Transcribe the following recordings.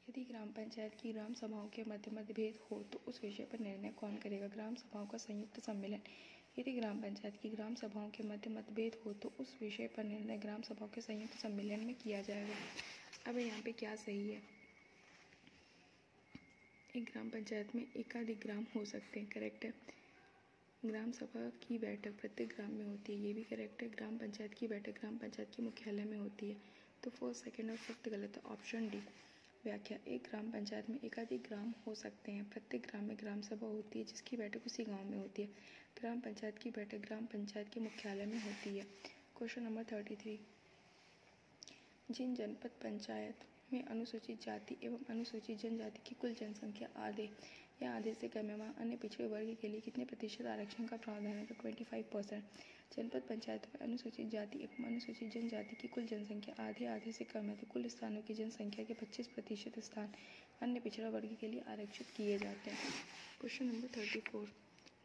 यदि ग्राम पंचायत की ग्राम सभाओं के मध्य मतभेद हो तो उस विषय पर निर्णय कौन करेगा? ग्राम सभाओं का संयुक्त सम्मेलन। यदि ग्राम पंचायत की ग्राम सभाओं के मध्य मतभेद हो तो उस विषय पर निर्णय ग्राम सभाओं के संयुक्त सम्मेलन में किया जाएगा। अब यहाँ पे क्या सही है? एक ग्राम पंचायत में एकाधिक ग्राम हो सकते हैं, करेक्ट है। ग्राम सभा की बैठक प्रत्येक ग्राम में होती है, ये भी करेक्ट है। ग्राम पंचायत की बैठक ग्राम पंचायत के मुख्यालय में होती है, तो फर्स्ट, सेकंड और फिफ्थ गलत है, ऑप्शन डी। व्याख्या: एक ग्राम पंचायत में एकाधिक ग्राम हो सकते हैं। प्रत्येक ग्राम में ग्राम सभा होती है जिसकी बैठक उसी गांव में होती है। ग्राम पंचायत की बैठक ग्राम पंचायत के मुख्यालय में होती है। क्वेश्चन नंबर 33, जिन जनपद पंचायत में अनुसूचित जाति एवं अनुसूचित जनजाति की कुल जनसंख्या आधे या आधे से कम है वहाँ अन्य पिछड़े वर्ग के लिए कितने प्रतिशत आरक्षण का प्रावधान है? तो 25%। जनपद पंचायत में अनुसूचित जाति एवं अनुसूचित जनजाति की कुल जनसंख्या आधे से कम है तो कुल स्थानों की जनसंख्या के 25% स्थान अन्य पिछड़ा वर्ग के लिए आरक्षित किए जाते हैं। क्वेश्चन नंबर 34,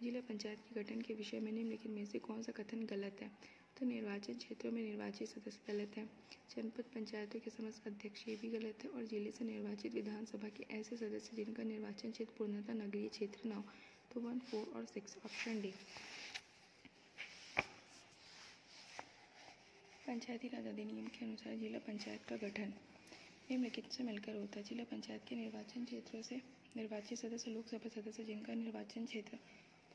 जिला पंचायत के गठन के विषय में निम्नलिखित में से कौन सा कथन गलत है? तो निर्वाचन क्षेत्रों में निर्वाचित सदस्य गलत है। जनपद पंचायतों के समस्त अध्यक्ष, ये भी गलत है। और जिले से निर्वाचित विधानसभा के ऐसे सदस्य जिनका निर्वाचन क्षेत्र पूर्णतः नगरीय क्षेत्र न हो, तो 1, 4 और 6, ऑप्शन डी। पंचायती राज अधिनियम के अनुसार जिला पंचायत का गठन निम्नलिखित से मिलकर होता है। जिला पंचायत के निर्वाचन क्षेत्रों से निर्वाचित सदस्य लोकसभा सदस्य जिनका निर्वाचन क्षेत्र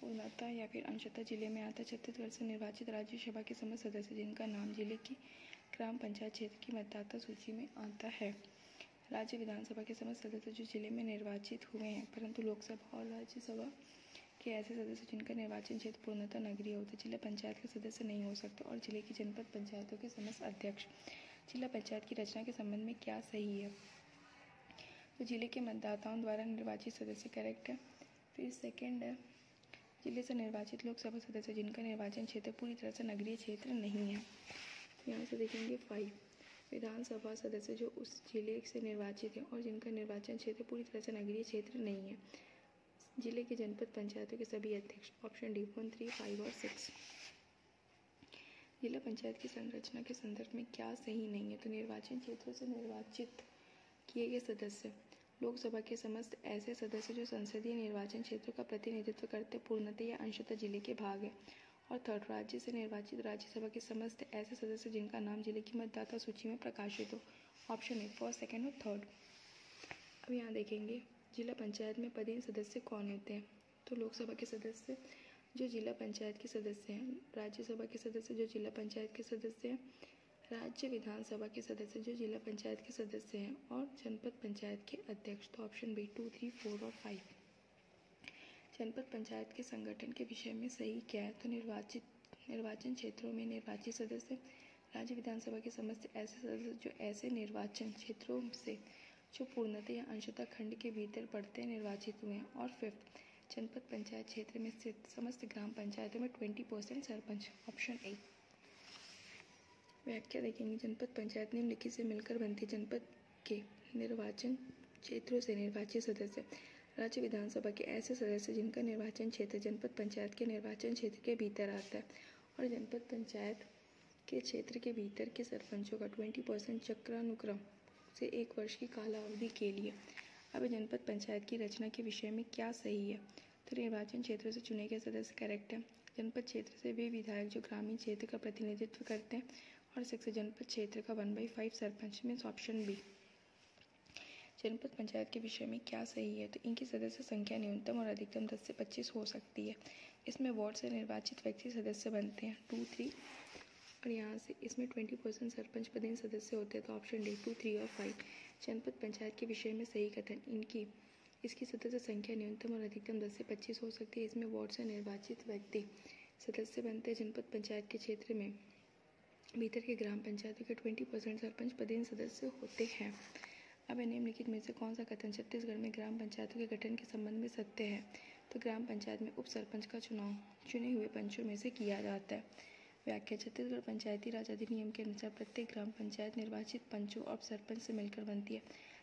पूर्णतः या फिर अंशतः जिले में आता है। छत्तीसगढ़ से निर्वाचित राज्यसभा के समस्त सदस्य जिनका नाम जिले की ग्राम पंचायत क्षेत्र की मतदाता सूची में आता है। राज्य विधानसभा के समस्त सदस्य जो जिले में निर्वाचित हुए हैं, परंतु लोकसभा और राज्यसभा के ऐसे सदस्य जिनका निर्वाचन क्षेत्र पूर्णतः नगरीय होता है जिला पंचायत के सदस्य नहीं हो सकते। और जिले की जनपद पंचायतों के समस्त अध्यक्ष। जिला पंचायत की रचना के संबंध में क्या सही है? तो जिले के मतदाताओं द्वारा निर्वाचित सदस्य, करेक्ट है। फिर सेकेंड है, जिले से निर्वाचित लोकसभा सदस्य जिनका निर्वाचन क्षेत्र पूरी तरह से नगरीय क्षेत्र नहीं है। यहाँ से देखेंगे 5, विधानसभा सदस्य जो उस जिले से निर्वाचित है और जिनका निर्वाचन क्षेत्र पूरी तरह से नगरीय क्षेत्र नहीं है। जिले के जनपद पंचायतों के सभी अध्यक्ष, ऑप्शन डी 1, 3, 5 और 6। जिला पंचायत की संरचना के संदर्भ में क्या सही नहीं है? तो निर्वाचन क्षेत्रों से निर्वाचित किए गए सदस्य लोकसभा के समस्त ऐसे सदस्य जो संसदीय निर्वाचन क्षेत्रों का प्रतिनिधित्व करते पूर्णतः या अंशतः जिले के भाग है। और थर्ड, राज्य से निर्वाचित राज्यसभा के समस्त ऐसे सदस्य जिनका नाम जिले की मतदाता सूची में प्रकाशित हो, ऑप्शन ए फर्स्ट, सेकंड और थर्ड। अब यहाँ देखेंगे जिला पंचायत में पदेन सदस्य कौन होते हैं? तो लोकसभा के सदस्य जो जिला पंचायत के सदस्य हैं, राज्यसभा के सदस्य जो जिला पंचायत के सदस्य हैं, राज्य विधानसभा के सदस्य जो जिला पंचायत के सदस्य हैं और जनपद पंचायत के अध्यक्ष। तो ऑप्शन बी 2, 3, 4 और 5। जनपद पंचायत के संगठन के विषय में सही क्या है? तो निर्वाचन क्षेत्रों में निर्वाचित सदस्य, राज्य विधानसभा के समस्त ऐसे सदस्य जो ऐसे निर्वाचन क्षेत्रों से जो पूर्णतः या अंशतः खंड के भीतर पड़ते निर्वाचित हुए हैं। और फिफ्थ, जनपद पंचायत क्षेत्र में स्थित समस्त ग्राम पंचायतों में 20% सरपंच, ऑप्शन ए। व्याख्या देखेंगे, जनपद पंचायत निम्नलिखित से मिलकर बनती है। जनपद के निर्वाचन क्षेत्रों से निर्वाचित सदस्य, राज्य विधानसभा के ऐसे सदस्य जिनका निर्वाचन क्षेत्र जनपद पंचायत के निर्वाचन क्षेत्र के भीतर आता है। और जनपद पंचायत के क्षेत्र के भीतर के सरपंचों का 20% चक्रानुक्रम से 1 वर्ष की कालावधि के लिए। अब जनपद पंचायत की रचना के विषय में क्या सही है? तो निर्वाचन क्षेत्र से चुने गए सदस्य, करेक्ट है। जनपद क्षेत्र से वे विधायक जो ग्रामीण क्षेत्र का प्रतिनिधित्व करते हैं। और 6 जनपद क्षेत्र का 1/5 सरपंच, मीन्स ऑप्शन बी। जनपद पंचायत के विषय में क्या सही है? तो इनकी सदस्य संख्या न्यूनतम और अधिकतम 10 से 25 हो सकती है। इसमें वार्ड से निर्वाचित व्यक्ति सदस्य बनते हैं 2, 3 और यहाँ से इसमें 20% सरपंच पदेन सदस्य होते हैं। तो ऑप्शन डी 2, 3 और 5। जनपद पंचायत के विषय में सही कथन, इसकी सदस्य संख्या न्यूनतम और अधिकतम 10 से 25 हो सकती है। इसमें वार्ड से निर्वाचित व्यक्ति सदस्य बनते हैं। जनपद पंचायत के क्षेत्र में भीतर के ग्राम पंचायतों के 20% सरपंच पदेन सदस्य होते हैं। अब निम्नलिखित में से कौन सा कथन छत्तीसगढ़ में ग्राम पंचायतों के गठन के संबंध में सत्य है? तो ग्राम पंचायत में उप सरपंच का चुनाव चुने हुए पंचों में से किया जाता है। व्याख्या, छत्तीसगढ़ पंचायती राज अधिनियम के अनुसार प्रत्येक ग्राम पंचायत निर्वाचित पंचों और सरपंच से मिलकर बनती है।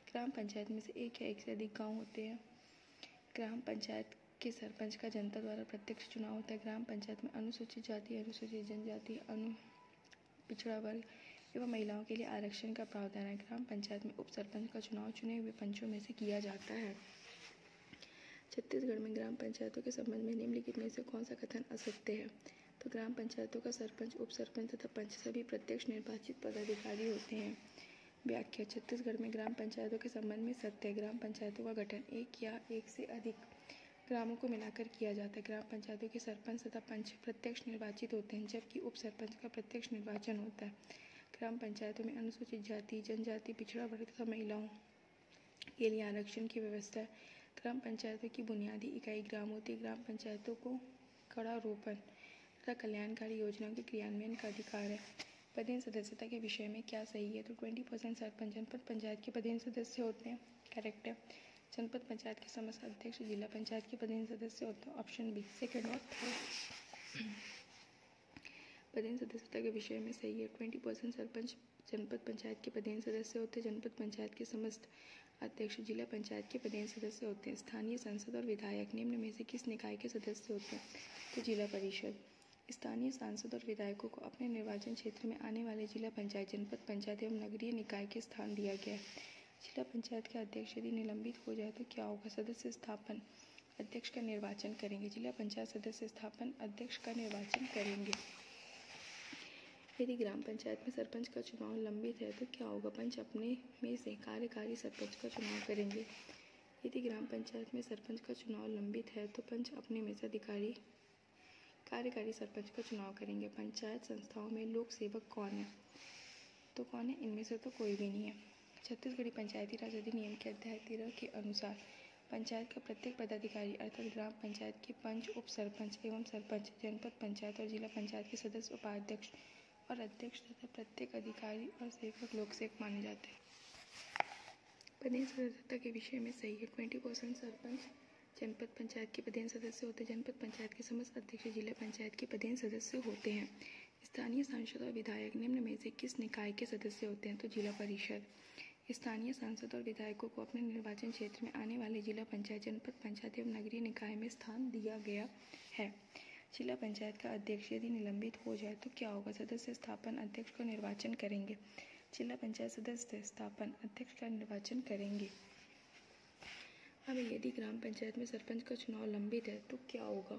ग्राम पंचायत में से एक या एक से अधिक गाँव होते हैं। ग्राम पंचायत के सरपंच का जनता द्वारा प्रत्यक्ष चुनाव होता है। ग्राम पंचायत में अनुसूचित जाति, अनुसूचित जनजाति, पिछड़ा वर्ग एवं महिलाओं के लिए आरक्षण का प्रावधान है। ग्राम पंचायत में उप सरपंच का चुनाव चुने हुए पंचों में से किया जाता है। छत्तीसगढ़ में ग्राम पंचायतों के संबंध में निम्नलिखित में से कौन सा कथन असत्य है? तो ग्राम पंचायतों का सरपंच, उप सरपंच तथा पंच सभी प्रत्यक्ष निर्वाचित पदाधिकारी होते हैं। व्याख्या: छत्तीसगढ़ में ग्राम पंचायतों के संबंध में सत्य। ग्राम पंचायतों का गठन एक या एक से अधिक ग्रामों को मिलाकर किया जाता है। ग्राम पंचायतों के सरपंच तथा पंच प्रत्यक्ष निर्वाचित होते हैं, जबकि उप सरपंच का प्रत्यक्ष निर्वाचन होता है। ग्राम पंचायतों में अनुसूचित जाति, जनजाति, पिछड़ा वर्ग तथा महिलाओं के लिए आरक्षण की व्यवस्था है। ग्राम पंचायतों की बुनियादी इकाई ग्राम होती है। ग्राम पंचायतों को कड़ारोपण तथा कल्याणकारी योजनाओं के क्रियान्वयन का अधिकार है। पदेन सदस्यता के विषय में क्या सही है? तो 20% सरपंच जनपद पंचायत के पदेन सदस्य होते हैं, करेक्ट है। जनपद पंचायत के समस्त अध्यक्ष जिला पंचायत के पदेन सदस्य होते हैं, ऑप्शन बी, सेकंड और थर्ड। पदेन सदस्यता के विषय में सही है। 20% सरपंच जनपद पंचायत के पदेन सदस्य होते हैं। जनपद पंचायत के समस्त अध्यक्ष जिला पंचायत के पदेन सदस्य होते हैं। स्थानीय सांसद और विधायक निम्न में से किस निकाय के सदस्य होते हैं? तो जिला परिषद। स्थानीय सांसद और विधायकों को अपने निर्वाचन क्षेत्र में आने वाले जिला पंचायत, जनपद पंचायत एवं नगरीय निकाय के स्थान दिया गया है। जिला पंचायत के अध्यक्ष यदि निलंबित हो जाए तो क्या होगा? सदस्य स्थापन अध्यक्ष का निर्वाचन करेंगे। जिला पंचायत सदस्य स्थापन अध्यक्ष का निर्वाचन करेंगे। यदि ग्राम पंचायत में सरपंच का चुनाव लंबित है तो क्या होगा? पंच अपने में से कार्यकारी सरपंच का चुनाव करेंगे। यदि ग्राम पंचायत में सरपंच का चुनाव लंबित है तो पंच अपने में से कार्यकारी सरपंच का चुनाव करेंगे। पंचायत संस्थाओं में लोक सेवक कौन है? तो कौन है? इनमें से तो कोई भी नहीं है। छत्तीसगढ़ी पंचायती राज अधिनियम के अध्याय 13 के अनुसार पंचायत का प्रत्येक पदाधिकारी अर्थात ग्राम पंचायत के पंच, उप सरपंच एवं सरपंच, जनपद पंचायत और जिला पंचायत के सदस्य, उपाध्यक्ष और अध्यक्ष तथा प्रत्येक अधिकारी और सेवक लोक सेवक माने जाते हैं। पदेन सदस्यता के विषय में सही है। 20% सरपंच जनपद पंचायत के पदेन सदस्य होते हैं। जनपद पंचायत के समस्त अध्यक्ष जिला पंचायत के पदेन सदस्य होते हैं। स्थानीय सांसद और विधायक निम्न में से किस निकाय के सदस्य होते हैं? तो जिला परिषद। स्थानीय सांसद और विधायकों को अपने निर्वाचन क्षेत्र में आने वाले जिला पंचायत, जनपद पंचायत एवं नगरीय निकाय में स्थान दिया गया है। जिला पंचायत का अध्यक्ष यदि निलंबित हो जाए तो क्या होगा? सदस्य स्थापन अध्यक्ष का निर्वाचन करेंगे। जिला पंचायत सदस्य स्थापन अध्यक्ष का निर्वाचन करेंगे। अब यदि ग्राम पंचायत में सरपंच का चुनाव लंबित है तो क्या होगा?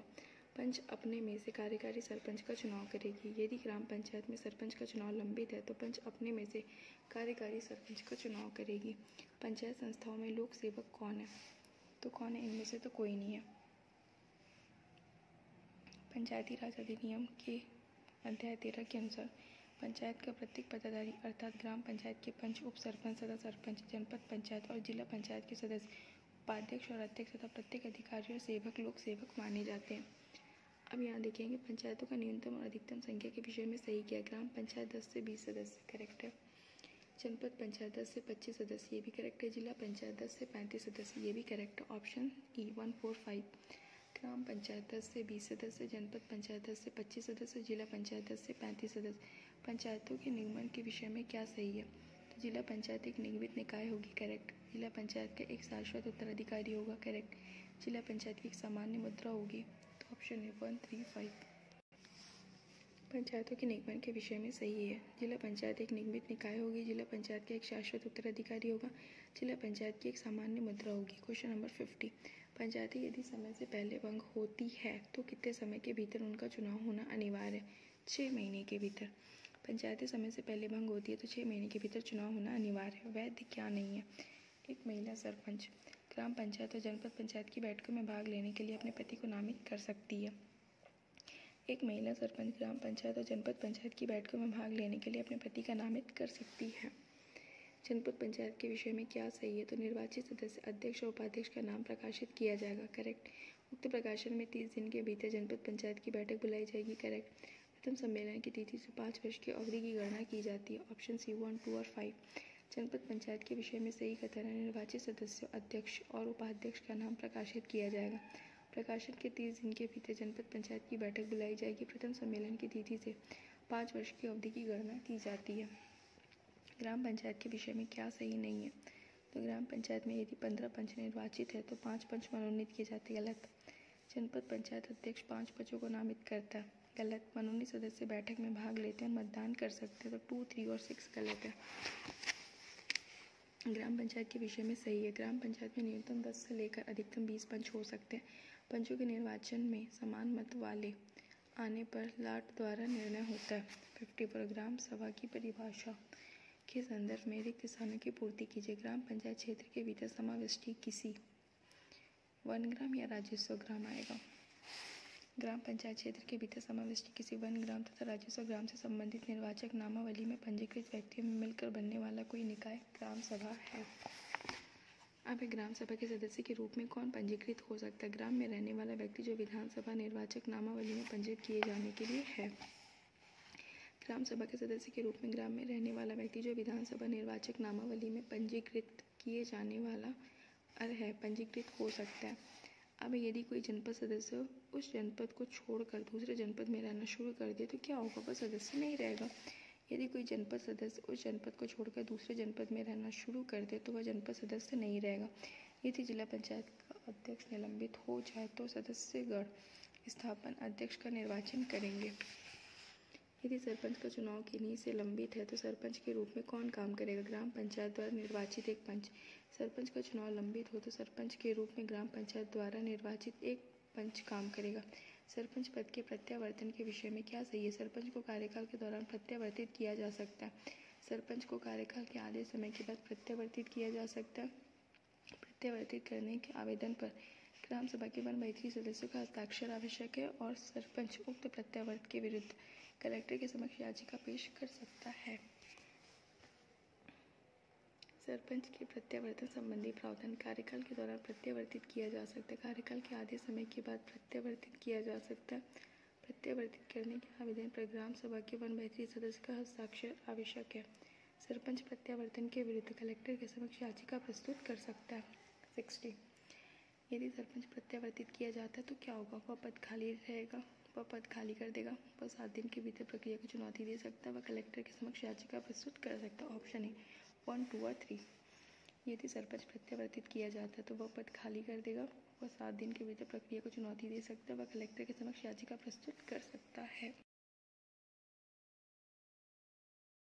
पंच अपने में से कार्यकारी सरपंच का चुनाव करेगी। यदि ग्राम पंचायत में सरपंच का चुनाव लंबित है तो पंच अपने में से कार्यकारी सरपंच का चुनाव करेगी। पंचायत संस्थाओं में लोक सेवक कौन है? तो कौन है? इनमें से तो कोई नहीं है। पंचायती राज अधिनियम के अध्याय 13 के अनुसार पंचायत का प्रत्येक पदाधिकारी अर्थात ग्राम पंचायत के पंच, उप सरपंच तथा सरपंच, जनपद पंचायत और जिला पंचायत के सदस्य, उपाध्यक्ष और अध्यक्ष तथा प्रत्येक अधिकारी और सेवक लोक सेवक माने जाते हैं। अब यहाँ देखेंगे पंचायतों का न्यूनतम और अधिकतम संख्या के विषय में सही किया। ग्राम पंचायत 10 से 20 सदस्य, करेक्ट है। जनपद पंचायत 10 से 25 सदस्य, ये भी करेक्ट है। जिला पंचायत 10 से 35 सदस्य, ये भी करेक्ट है। Option E 1, 4, 5। ग्राम पंचायत 10 से 20 सदस्य, जनपद पंचायत 10 से 25 सदस्य, जिला पंचायत 10 से 35 सदस्य। पंचायतों के निगमन के विषय में क्या सही है? तो जिला पंचायत एक निगमित निकाय होगी, करेक्ट। जिला पंचायत का एक शाश्वत उत्तराधिकारी होगा, करेक्ट। जिला पंचायत की एक सामान्य मुद्रा होगी, तो ऑप्शन है 1, 3, 5। पंचायतों के निगमन के विषय में सही है। जिला पंचायत एक निगमित निकाय होगी, जिला पंचायत का एक शाश्वत उत्तराधिकारी होगा, जिला पंचायत की एक सामान्य मुद्रा होगी। Question number 50। पंचायतें यदि समय से पहले भंग होती है तो कितने समय के भीतर उनका चुनाव होना अनिवार्य है? 6 महीने के भीतर। पंचायतें समय से पहले भंग होती है तो 6 महीने के भीतर चुनाव होना अनिवार्य है। वैध क्या नहीं है? एक महिला सरपंच ग्राम पंचायत और जनपद पंचायत की बैठकों में भाग लेने के लिए अपने पति को नामित कर सकती है। एक महिला सरपंच ग्राम पंचायत और जनपद पंचायत की बैठकों में भाग लेने के लिए अपने पति का नामित कर सकती है। जनपद पंचायत के विषय में क्या सही है? तो निर्वाचित सदस्य, अध्यक्ष और उपाध्यक्ष का नाम प्रकाशित किया जाएगा, करेक्ट। उक्त प्रकाशन में 30 दिन के भीतर जनपद पंचायत की बैठक बुलाई जाएगी, करेक्ट। प्रथम सम्मेलन की तिथि से 5 वर्ष की अवधि की गणना की जाती है। ऑप्शन सी 1, 2 और 5। जनपद पंचायत के विषय में सही कथन है। निर्वाचित सदस्यों, अध्यक्ष और उपाध्यक्ष का नाम प्रकाशित किया जाएगा। प्रकाशन के 30 दिन के भीतर जनपद पंचायत की बैठक बुलाई जाएगी। प्रथम सम्मेलन की तिथि से 5 वर्ष की अवधि की गणना की जाती है। ग्राम पंचायत के विषय में क्या सही नहीं है? तो ग्राम पंचायत में यदि 15 पंच निर्वाचित है तो 5 पंच मनोनीत किए जाते, गलत। जनपद पंचायत अध्यक्ष 5 पंचों को नामित करता है, गलत। मनोनीत सदस्य बैठक में भाग लेते हैं और मतदान कर सकते हैं, तो 2, 3 और 6 गलत है। ग्राम पंचायत के विषय में सही है। ग्राम पंचायत में न्यूनतम 10 से लेकर अधिकतम 20 पंच हो सकते हैं। पंचों के निर्वाचन में समान मत वाले आने पर लाट द्वारा निर्णय होता है। 54 ग्राम सभा की परिभाषा के संदर्भ में रिक्त स्थानों की पूर्ति कीजिए। ग्राम पंचायत क्षेत्र के भीतर समाविष्ट किसी वन ग्राम या राजस्व ग्राम आएगा। ग्राम पंचायत क्षेत्र के भीतर समाविष्ट किसी वन ग्राम तथा राजस्व ग्राम से संबंधित निर्वाचक नामावली में पंजीकृत व्यक्तियों में मिलकर बनने वाला कोई निकाय ग्राम सभा है। अब ग्राम सभा के सदस्य के रूप में कौन पंजीकृत हो सकता है? ग्राम में रहने वाला व्यक्ति जो विधानसभा निर्वाचक नामावली में पंजीकृत किए जाने के लिए है। ग्राम सभा के सदस्य के रूप में ग्राम में रहने वाला व्यक्ति जो विधानसभा निर्वाचक नामावली में पंजीकृत किए जाने वाला है पंजीकृत हो सकता है। अब यदि कोई जनपद सदस्य उस जनपद को छोड़कर दूसरे जनपद में रहना शुरू कर दे तो क्या होगा? वह सदस्य नहीं रहेगा। यदि कोई जनपद सदस्य उस जनपद को छोड़कर दूसरे जनपद में रहना शुरू कर दे तो वह जनपद सदस्य नहीं रहेगा। यदि जिला पंचायत का अध्यक्ष निलंबित हो जाए तो सदस्यगण स्थापन अध्यक्ष का निर्वाचन करेंगे। यदि सरपंच का चुनाव किन्हीं से लंबित है तो सरपंच के रूप में कौन काम करेगा? ग्राम पंचायत द्वारा निर्वाचित एक पंच। सरपंच का चुनाव लंबित हो तो सरपंच के रूप में ग्राम पंचायत द्वारा निर्वाचित एक पंच काम करेगा। सरपंच पद के प्रत्यावर्तन के विषय में क्या सही है? सरपंच को कार्यकाल के दौरान प्रत्यावर्तित किया जा सकता है। सरपंच को कार्यकाल के आधे समय के बाद प्रत्यावर्तित किया जा सकता है। प्रत्यावर्तित करने के आवेदन पर ग्राम सभा के 1/3 सदस्यों का हस्ताक्षर आवश्यक है और सरपंच उक्त प्रत्यावर्त के विरुद्ध कलेक्टर के समक्ष याचिका पेश कर सकता है। सरपंच के प्रत्यावर्तन संबंधी प्रावधान कार्यकाल के दौरान प्रत्यावर्तित किया जा सकता है। कार्यकाल के आधे समय के बाद प्रत्यावर्तित किया जा सकता है। प्रत्यावर्तित करने के आवेदन पर ग्राम सभा के 1/3 सदस्य का हस्ताक्षर आवश्यक है। सरपंच प्रत्यावर्तन के विरुद्ध कलेक्टर के समक्ष याचिका प्रस्तुत कर सकता है। 60 यदि सरपंच प्रत्यावर्तित किया जाता है तो क्या होगा? वह पद खाली रहेगा। वह पद खाली कर देगा। वह 7 दिन के भीतर प्रक्रिया को चुनौती दे सकता है। वह कलेक्टर के समक्ष याचिका प्रस्तुत कर सकता है। ऑप्शन ए 1, 2 और 3। यदि सरपंच प्रत्यावर्तित किया जाता है तो वह पद खाली कर देगा। वह 7 दिन के भीतर प्रक्रिया को चुनौती दे सकता है। वह कलेक्टर के समक्ष याचिका प्रस्तुत कर सकता है।